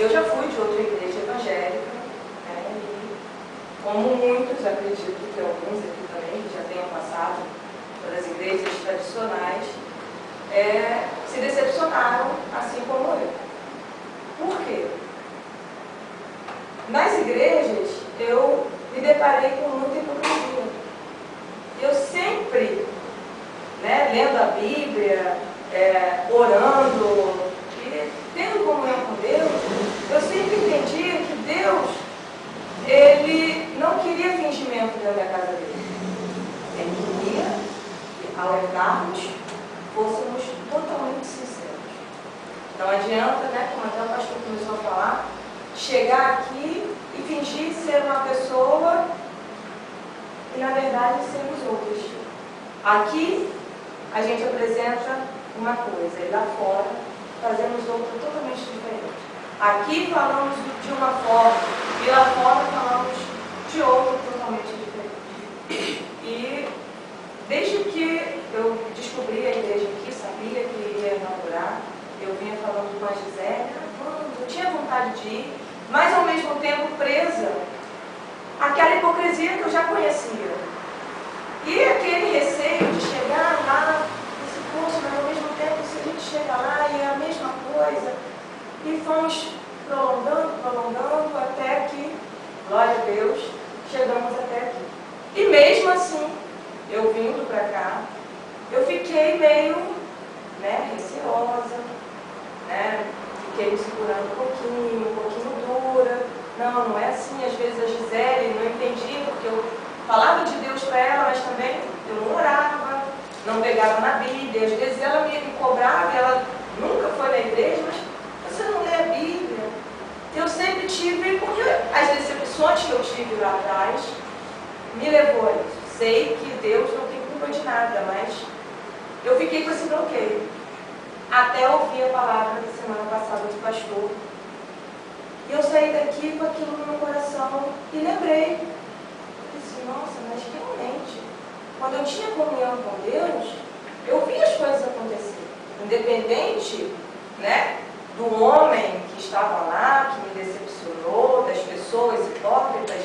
eu já fui de outra igreja evangélica, né, e como muitos, acredito que alguns aqui também, que já tenham passado pelas igrejas tradicionais, se decepcionaram, assim como eu. Por quê? Nas igrejas, eu me deparei com muita hipocrisia. Eu sempre, né, lendo a Bíblia, orando e tendo comunhão com Deus, eu sempre entendi que Deus, Ele não queria fingimento dentro da casa dele. Ele queria que, ao entrarmos, fôssemos totalmente sinceros. Não adianta, né, como até o pastor começou a falar, chegar aqui e fingir ser uma pessoa e, na verdade, sermos outros. Aqui, a gente apresenta uma coisa, e lá fora, fazemos outra totalmente diferente. Aqui falamos de uma forma, e lá fora falamos de outra totalmente diferente. E desde que eu descobri a igreja aqui, sabia que iria inaugurar, eu vinha falando com a Gisele, eu tinha vontade de ir, mas ao mesmo tempo presa àquela hipocrisia que eu já conhecia. E aquele receio de chegar lá, esse curso, mas ao mesmo tempo, se a gente chega lá e é a mesma coisa, e fomos prolongando, até que, glória a Deus, chegamos até aqui. E mesmo assim, eu vindo para cá, eu fiquei meio, né, receosa, né, fiquei me segurando um pouquinho dura. Não é assim. Às vezes a Gisele não entendia, porque eu falava de Deus para ela, mas também eu não orava, não pegava na Bíblia. Às vezes ela me cobrava, ela nunca foi na igreja, mas você não lê a Bíblia. Eu sempre tive, porque as decepções que eu tive lá atrás me levou a isso. Sei que Deus não tem culpa de nada, mas eu fiquei com esse bloqueio. Até ouvir a palavra da semana passada do pastor. E eu saí daqui com aquilo no meu coração e lembrei. Eu disse, nossa, mas realmente, quando eu tinha comunhão com Deus, eu vi as coisas acontecer. Independente, né, do homem que estava lá, que me decepcionou, das pessoas hipócritas,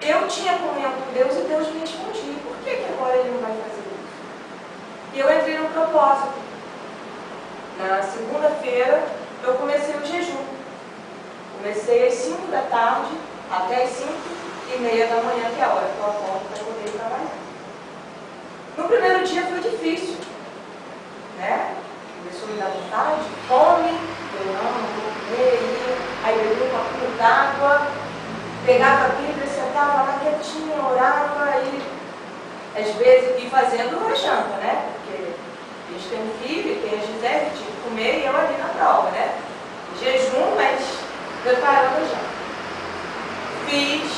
eu tinha comunhão com Deus e Deus me respondia. Por que agora Ele não vai fazer isso? E eu entrei no propósito. Na segunda-feira, eu comecei o jejum. Comecei às 5 da tarde, até às 5h30 da manhã, que é a hora que eu acordo para poder trabalhar. No primeiro dia foi difícil, né? Começou a me dar vontade, fome, eu não vou comer, aí bebi um copo d'água, pegava a Bíblia, sentava lá quietinha, orava, e às vezes ia fazendo a janta, né? Porque a gente tem um filho, tem a Gisele, tinha que comer, e eu ali na prova, né? Jejum, mas preparando a janta. Fiz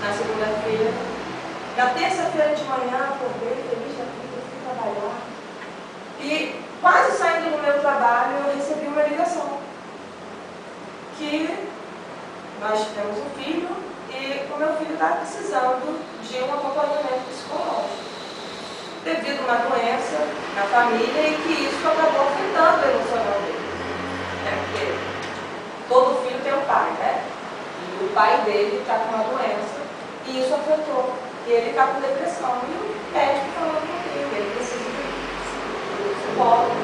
na segunda-feira. Na terça-feira de manhã, acordei feliz da vida, fui trabalhar. E quase saindo do meu trabalho, eu recebi uma ligação. Que nós temos um filho e o meu filho está precisando de um acompanhamento psicológico. Devido a uma doença na família e que isso acabou afetando o emocional dele. Porque todo filho tem um pai, né? E o pai dele está com uma doença e isso afetou. E ele está com depressão. E o médico falou comigo, ele precisa de psicólogo.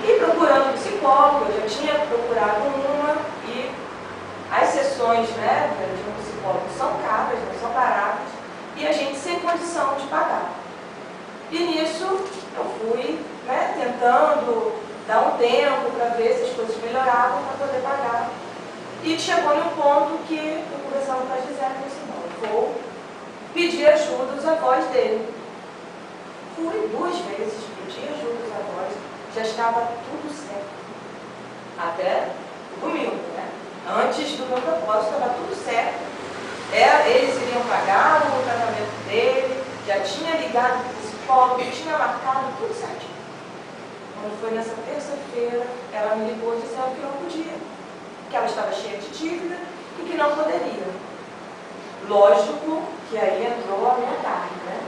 E procurando psicólogo, eu já tinha procurado uma, e as sessões, né, de um psicólogo são caras, não são baratas, e a gente sem condição de pagar. E nisso eu fui, né, tentando dar um tempo para ver se as coisas melhoravam para poder pagar. E chegou num ponto que eu conversando com a Gisele e disse, não, vou pedir ajuda aos avós dele. Fui 2 vezes pedir ajuda aos avós, já estava tudo certo. Até o domingo, né? Antes do meu propósito, estava tudo certo. Eles iriam pagar o tratamento dele, já tinha ligado para o psicólogo, tinha marcado tudo certinho. Quando foi nessa terça-feira, ela me ligou dizendo que não podia, que ela estava cheia de dívida e que não poderia. Lógico que aí entrou a minha carne, né?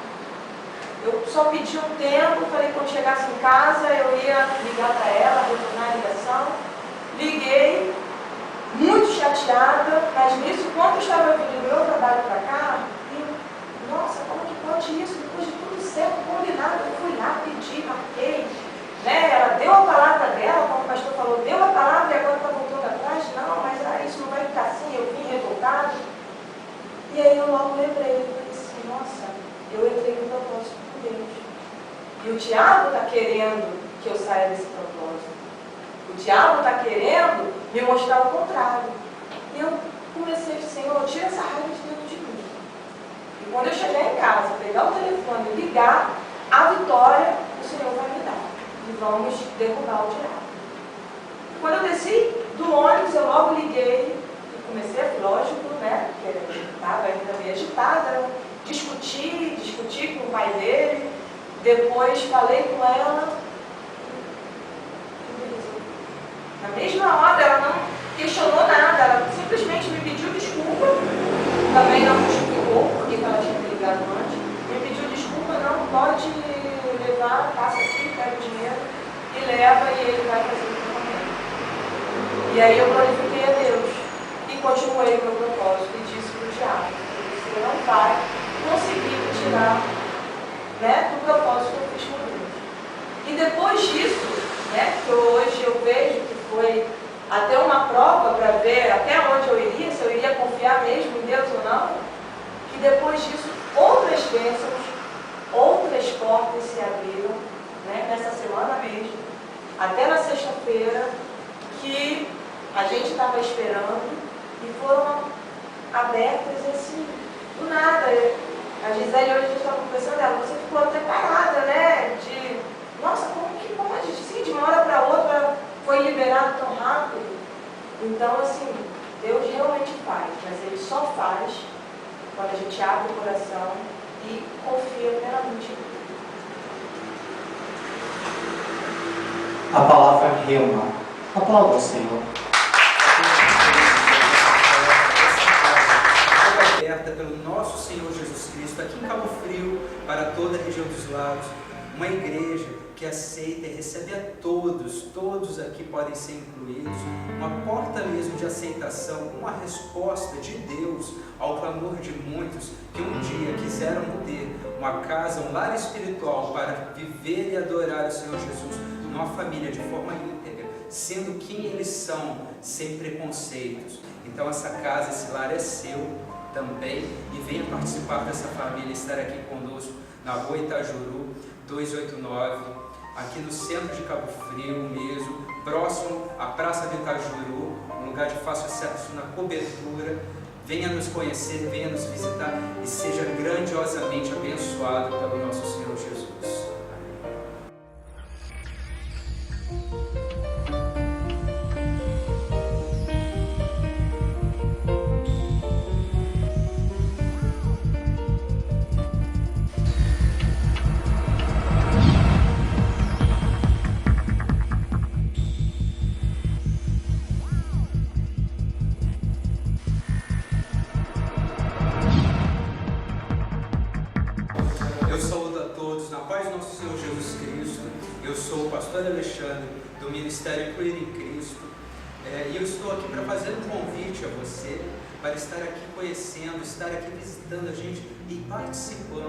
Eu só pedi um tempo, falei que quando chegasse em casa eu ia ligar para ela, retornar a ligação. Liguei, muito chateada, mas nisso, quando eu estava vindo do meu trabalho para cá, nossa, como que pode isso? Depois de tudo certo, combinado, eu fui lá, pedi, marquei, né? Ela deu a palavra dela, como o pastor falou, deu a palavra e agora está voltando atrás. Não, mas isso não vai ficar assim, eu vim revoltado. E aí eu logo lembrei, eu falei assim, nossa, eu entrei no propósito com Deus. E o diabo está querendo que eu saia desse propósito. O diabo está querendo me mostrar o contrário. E eu comecei a dizer, Senhor, tira essa raiva de dentro de mim. E quando eu chegar em casa, pegar o telefone e ligar, a vitória o Senhor vai me dar. E vamos derrubar o diabo. Quando eu desci do ônibus, eu logo liguei e comecei, lógico, né? Porque eu estava ainda meio agitada, discuti com o pai dele, depois falei com ela. Na mesma hora, ela não questionou nada, ela simplesmente me pediu desculpa, também não justificou porque ela tinha me ligado antes, me pediu desculpa, não, pode levar, passa aqui, pega o dinheiro e leva e ele vai fazer o tratamento. E aí eu glorifiquei a Deus e continuei o meu propósito e disse para o diabo, você não vai conseguir me tirar, né, do propósito que eu fiz com Deus. E depois disso, né, que hoje eu vejo que foi até uma prova para ver até onde eu iria, se eu iria confiar mesmo em Deus ou não, que depois disso outras bênçãos, outras portas se abriram, né, nessa semana mesmo, até na sexta-feira, que a gente estava esperando e foram abertas assim, do nada. A Gisele hoje a gente estava conversando dela, você ficou até parada, né, de, nossa, como que pode? Sim, de uma hora para outra foi liberado tão rápido. Então, assim, Deus realmente faz, mas Ele só faz quando a gente abre o coração e confia plenamente em Deus. A palavra rema. Aplauda o Senhor. Aberta pelo nosso Senhor Jesus Cristo, aqui em Cabo Frio, para toda a região dos lagos, uma igreja que aceita e recebe a todos aqui podem ser incluídos, uma porta mesmo de aceitação, uma resposta de Deus ao clamor de muitos que um dia quiseram ter uma casa, um lar espiritual para viver e adorar o Senhor Jesus, uma família de forma íntegra, sendo quem eles são, sem preconceitos. Então essa casa, esse lar é seu também, e venha participar dessa família, estar aqui conosco na Rua Itajuru 289, aqui no centro de Cabo Frio mesmo, próximo à Praça de Itajuru, um lugar de fácil acesso na cobertura. Venha nos conhecer, venha nos visitar e seja grandiosamente abençoado pelo nosso Senhor Jesus. Eu saúdo a todos na paz do nosso Senhor Jesus Cristo. Eu sou o pastor Alexandre, do Ministério Incluir em Cristo, e eu estou aqui para fazer um convite a você para estar aqui conhecendo, estar aqui visitando a gente e participando